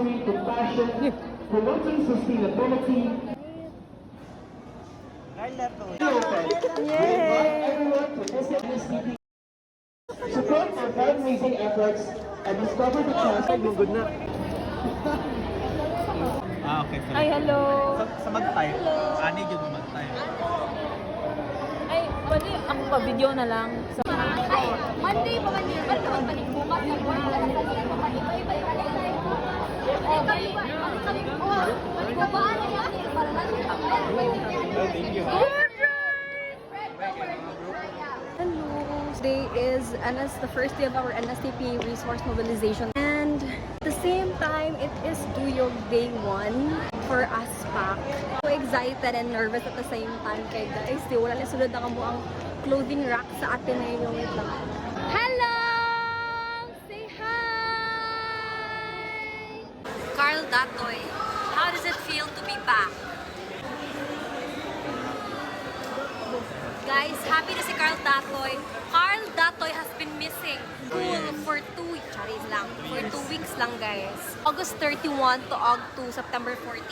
history, compassion, promoting sustainability. Everyone to visit NSTP. Support for fundraising efforts and discover the chance. Good na. Okay. Sorry. Ay, hello. Sa mag-type. Hello. Ani yung mag-type. Ay, pwede ako pa video na lang. Ay, Monday pa man yun. Balik naman balik bukas. Iba-iba yung alay-alay ko. Magbabaan na yan. Para natin Thank you. Hello! Today is the first day of our NSTP resource mobilization, and at the same time, it is Duyog Day 1 for ASPAC. So excited and nervous at the same time kay guys. Di wala na sunod na kamo ang clothing rack sa atin na yung wait lang. Hello! Say hi! Carl Datoy, how does it feel to be back? Guys, happy na si Carl Datoy. Carl Datoy has been missing for 2 weeks lang, guys. August 31 to September 14.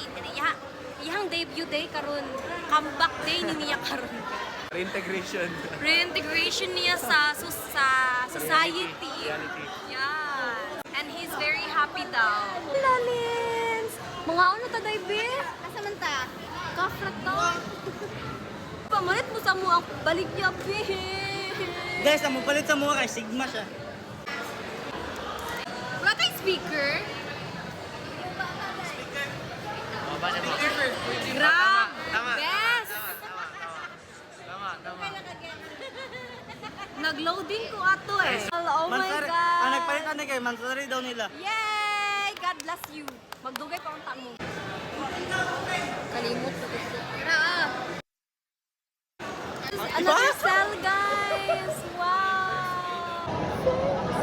Iyang debut day karon, comeback day niya karon. Reintegration niya sa society. Yeah. And he's very happy daw. Lalins! Mga ano ta, Daibe? Asa man ta? Kafrat daw. Pamalit mo sa mo ang balik niya, Guys, ang mapalit sa mga kay Sigma siya. wala tayong speaker. Grab! Best! Nag-loading ko ato eh. Oh my God! Ang nagpalitan na kayo, Mansari daw nila. Yay! God bless you. Magdugay pa ang mo. Kalimot ko ito. Another cell, guys! Wow!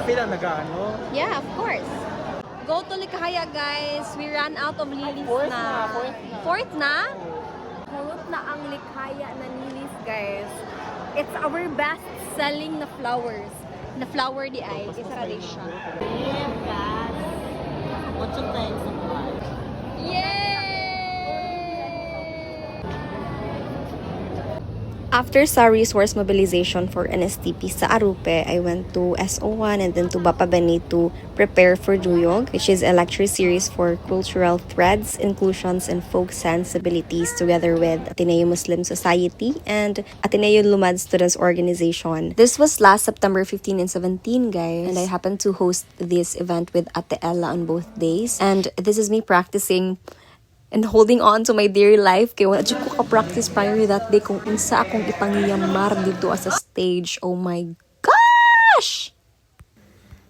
Pila nag-ano? Yeah, of course. Go to Likahaya, guys. We ran out of lilies na. Fourth na? Hulot na ang Likahaya na lilies, guys. It's our best selling na flowers. Na flower di ay. Isa ra di siya. What's your thanks so much? Yay! After sa resource mobilization for NSTP sa Arupe, I went to SO1 and then to Bapabani to prepare for Duyog, which is a lecture series for cultural threads, inclusions, and folk sensibilities together with Ateneo Muslim Society and Ateneo Lumad Students Organization. This was last September 15 and 17, guys, and I happened to host this event with Ate Ella on both days. And this is me practicing and holding on to my dear life kay wala ko ka-practice prior to that day kung unsa akong ipangiyamar dito sa stage. Oh my gosh!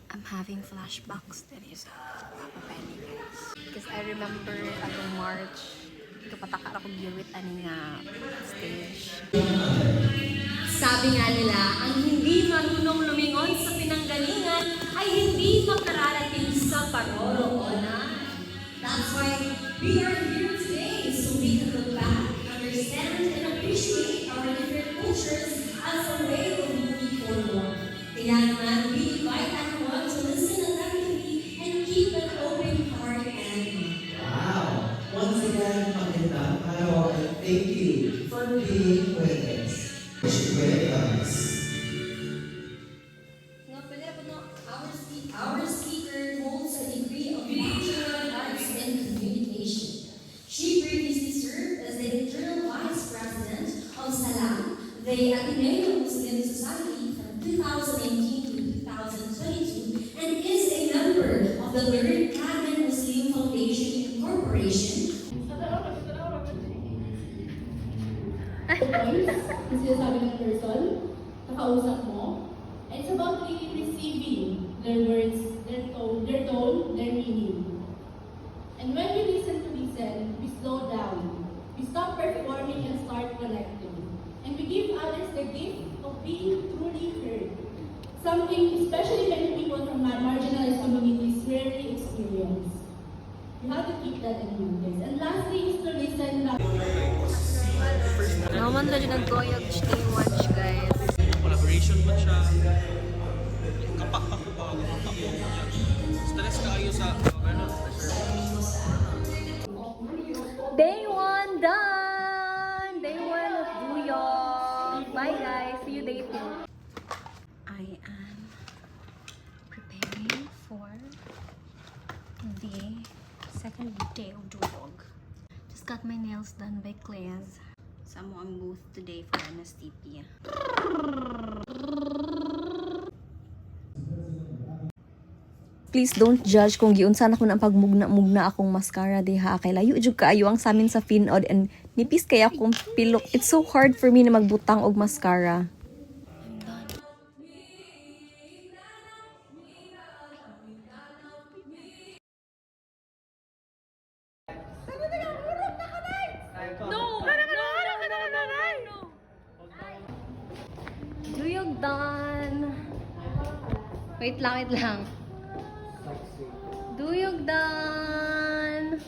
I'm having flashbacks that is Papa Penny, guys. Because I remember atong March, kapatakar ako giwit ani nga stage. Sabi nga nila, ang hindi marunong lumingon sa pinanggalingan ay hindi makararating sa paroroonan. That's why we are here today, so we can look back, understand, and appreciate our different cultures as a way of moving forward. Kaya naman, we invite everyone to listen attentively and keep an open heart and mind. Wow! Once again, magandang araw and thank you for being with us. Our speaker holds a degree of Bachelor of Arts in Communication. She previously served as the Internal Vice President of Salam, the Ateneo Muslim Society from 2019 to 2022, and is a member of the Third Cabinet Muslim Foundation Incorporation. Yung sinasabi ng person, nakausap mo, and it's about really receiving their words, their tone, their meaning. And when we listen, we slow down. We stop performing and start connecting. And we give others the gift of being truly heard. Something especially many people from marginalized communities rarely experience. You have to keep that in mind, guys. And lastly is to listen. Naman na dyan ang Duyog Day Watch, guys. Collaboration mo siya. Kapak ako ba? Stress ka ayo sa pressure. the second day of Duyog. Just got my nails done by Claire's. Samo ang booth today for NSTP. Please don't judge kung giunsa na ko ng pagmugna-mugna akong mascara diha. Kay layo jud kaayo ang samin sa Finod and nipis kaya akong pilok. It's so hard for me na magbutang og mascara. Duyog done. Wait lang. Duyog done.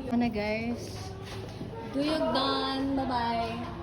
Ano guys? Duyog done. Bye-bye.